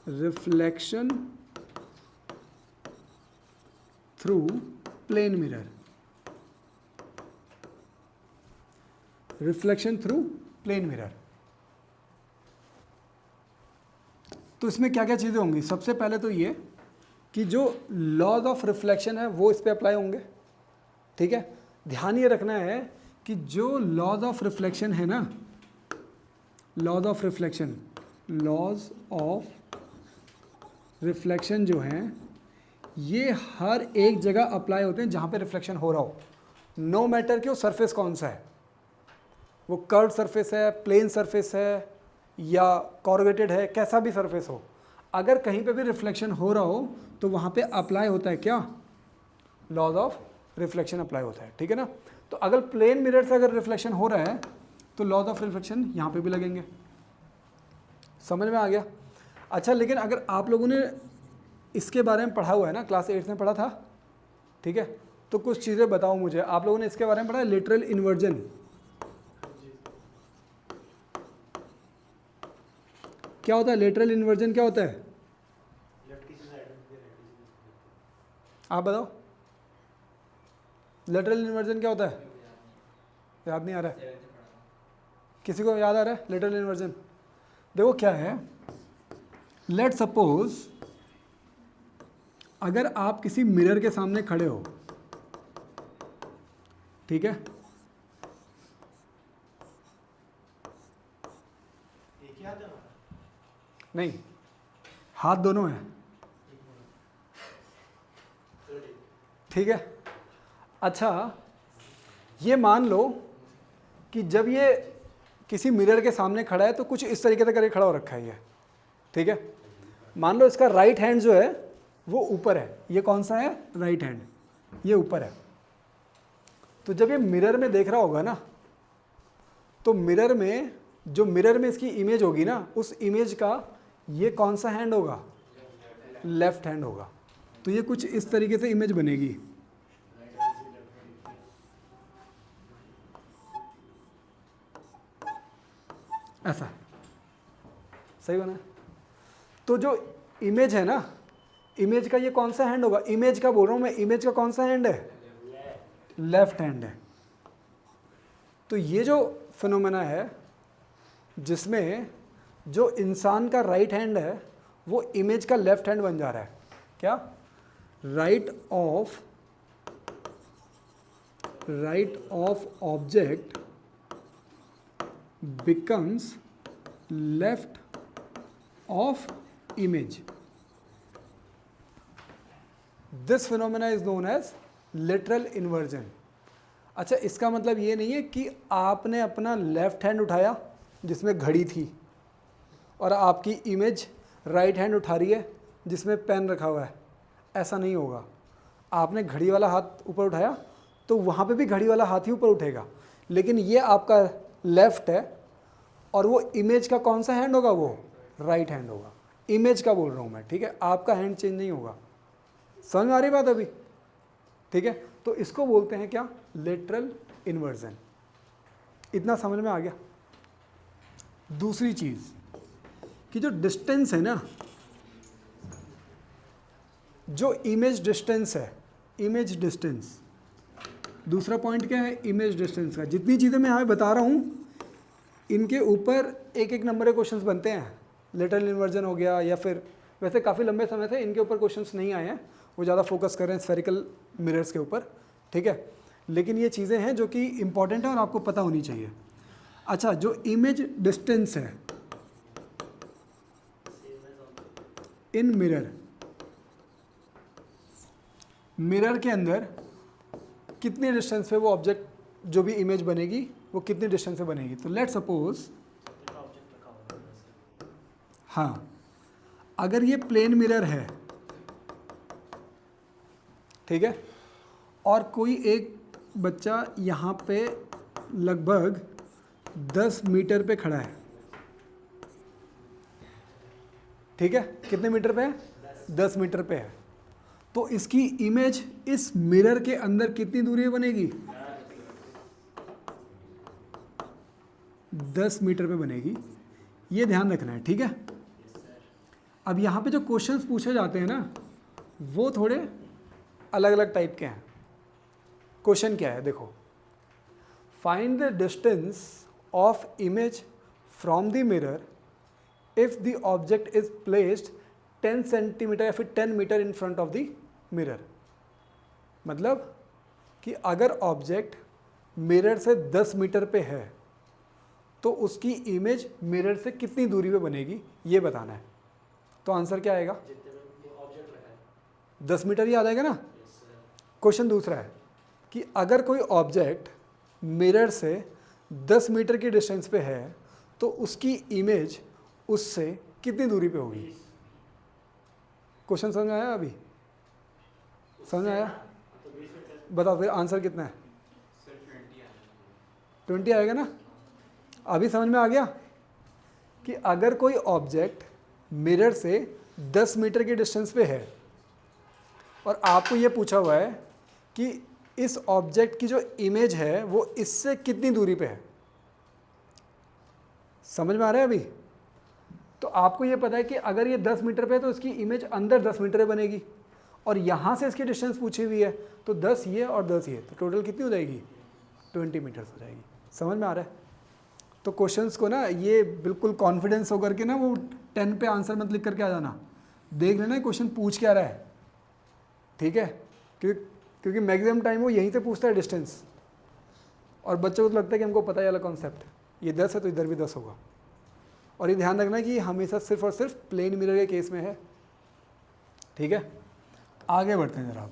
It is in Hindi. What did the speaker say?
Reflection through plane mirror, reflection through plane mirror. तो इसमें क्या क्या चीज़ें होंगी? सबसे पहले तो ये कि जो लॉज ऑफ रिफ्लेक्शन है वो इस पे अप्लाई होंगे, ठीक है। ध्यान ये रखना है कि जो लॉज ऑफ रिफ्लेक्शन है ना, laws of reflection, laws of reflection जो हैं ये हर एक जगह अप्लाई होते हैं जहाँ पे रिफ्लेक्शन हो रहा हो, नो मैटर कि वो सरफेस कौन सा है, वो कर्व सरफेस है, प्लेन सरफेस है या कॉर्गेटेड है, कैसा भी सरफेस हो, अगर कहीं पे भी रिफ्लेक्शन हो रहा हो तो वहाँ पे अप्लाई होता है क्या? लॉज ऑफ रिफ्लेक्शन अप्लाई होता है, ठीक है ना। तो अगर प्लेन मिरर से अगर रिफ्लेक्शन हो रहा है तो लॉज ऑफ रिफ्लेक्शन यहाँ पे भी लगेंगे। समझ में आ गया? अच्छा, लेकिन अगर आप लोगों ने इसके बारे में पढ़ा हुआ है ना, क्लास 8 में पढ़ा था, ठीक है, तो कुछ चीज़ें बताओ मुझे, आप लोगों ने इसके बारे में पढ़ा है, लेटरल इन्वर्जन। क्या होता है लेटरल इन्वर्जन? क्या होता है आप बताओ, लेटरल इन्वर्जन क्या होता है? याद नहीं आ रहा है? किसी को याद आ रहा है लेटरल इन्वर्जन? देखो क्या है, लेट सपोज अगर आप किसी मिरर के सामने खड़े हो, ठीक है, नहीं हाथ दोनों हैं, ठीक है। अच्छा, ये मान लो कि जब ये किसी मिरर के सामने खड़ा है तो कुछ इस तरीके से करके खड़ा हो रखा है ये, ठीक है। मान लो इसका राइट हैंड जो है वो ऊपर है, ये कौन सा है? राइट हैंड, ये ऊपर है। तो जब ये मिरर में देख रहा होगा ना, तो मिरर में जो मिरर में इसकी इमेज होगी ना, उस इमेज का ये कौन सा हैंड होगा? लेफ्ट हैंड होगा। तो ये कुछ इस तरीके से इमेज बनेगी, ऐसा, सही बना? तो जो इमेज है ना, इमेज का ये कौन सा हैंड होगा? इमेज का बोल रहा हूं मैं, इमेज का कौन सा हैंड है? लेफ्ट हैंड है। तो ये जो फिनोमेना है जिसमें जो इंसान का राइट हैंड है वो इमेज का लेफ्ट हैंड बन जा रहा है, क्या? Right of object becomes left of image. This phenomena is known as lateral inversion. अच्छा, इसका मतलब ये नहीं है कि आपने अपना लेफ्ट हैंड उठाया जिसमें घड़ी थी और आपकी इमेज राइट हैंड उठा रही है जिसमें पेन रखा हुआ है, ऐसा नहीं होगा। आपने घड़ी वाला हाथ ऊपर उठाया तो वहाँ पे भी घड़ी वाला हाथ ही ऊपर उठेगा, लेकिन ये आपका लेफ्ट है और वो इमेज का कौन सा हैंड होगा? वो राइट हैंड होगा। इमेज का बोल रहा हूँ मैं, ठीक है, आपका हैंड चेंज नहीं होगा। समझ में आ रही बात अभी? ठीक है, तो इसको बोलते हैं क्या? Lateral inversion. इतना समझ में आ गया? दूसरी चीज कि जो डिस्टेंस है ना, जो इमेज डिस्टेंस है, इमेज डिस्टेंस, दूसरा पॉइंट क्या है? इमेज डिस्टेंस का। जितनी चीज़ें मैं यहाँ बता रहा हूँ इनके ऊपर एक एक नंबर के क्वेश्चंस बनते हैं। लेटरल इन्वर्जन हो गया, या फिर वैसे काफ़ी लंबे समय से इनके ऊपर क्वेश्चंस नहीं आए हैं, वो ज़्यादा फोकस कर रहे हैं स्फेरिकल मिरर्स के ऊपर, ठीक है, लेकिन ये चीज़ें हैं जो कि इंपॉर्टेंट है और आपको पता होनी चाहिए। अच्छा, जो इमेज डिस्टेंस है इन मिरर, मिरर के अंदर कितनी डिस्टेंस पे वो ऑब्जेक्ट जो भी इमेज बनेगी वो कितनी डिस्टेंस पे बनेगी? तो लेट सपोज, हाँ, अगर ये प्लेन मिरर है, ठीक है, और कोई एक बच्चा यहाँ पे लगभग 10 मीटर पे खड़ा है, ठीक है, कितने मीटर पे है? 10 मीटर पे है, तो इसकी इमेज इस मिरर के अंदर कितनी दूरी बनेगी? 10 मीटर पे बनेगी। ये ध्यान रखना है, ठीक है। अब यहाँ पे जो क्वेश्चंस पूछे जाते हैं ना वो थोड़े अलग अलग टाइप के हैं। क्वेश्चन क्या है देखो, find the distance of image from the mirror if the object is placed 10 centimetre या फिर 10 metre in front of the mirror. मतलब कि अगर ऑब्जेक्ट मिरर से 10 मीटर पे है तो उसकी इमेज मिरर से कितनी दूरी पे बनेगी ये बताना है। तो आंसर क्या आएगा? 10 मीटर ही आ जाएगा ना। क्वेश्चन दूसरा है कि अगर कोई ऑब्जेक्ट मिरर से 10 मीटर की डिस्टेंस पे है तो उसकी इमेज उससे कितनी दूरी पे होगी। क्वेश्चन समझ में आया? अभी समझ में आया? बताओ फिर आंसर कितना है? 20 आएगा ना। अभी समझ में आ गया कि अगर कोई ऑब्जेक्ट मिरर से 10 मीटर की डिस्टेंस पे है और आपको ये पूछा हुआ है कि इस ऑब्जेक्ट की जो इमेज है वो इससे कितनी दूरी पे है। समझ में आ रहा है अभी? तो आपको ये पता है कि अगर ये 10 मीटर पे है तो इसकी इमेज अंदर 10 मीटर पे बनेगी और यहाँ से इसकी डिस्टेंस पूछी हुई है तो 10 ये और 10 ये, तो टोटल कितनी हो जाएगी? 20 मीटर्स हो जाएगी। समझ में आ रहा है? तो क्वेश्चंस को ना ये बिल्कुल कॉन्फिडेंस होकर के ना वो 10 पे आंसर मत लिख करके आ जाना, देख लेना क्वेश्चन पूछ क्या रहा है, ठीक है? क्योंकि मैक्सिमम टाइम वो यहीं से पूछता है डिस्टेंस, और बच्चों को तो लगता है कि हमको पता है वाला कॉन्सेप्ट, ये 10 है तो इधर भी 10 होगा। और ये ध्यान रखना कि हमेशा सिर्फ और सिर्फ प्लेन मिरर के केस में है, ठीक है? आगे बढ़ते हैं जरा।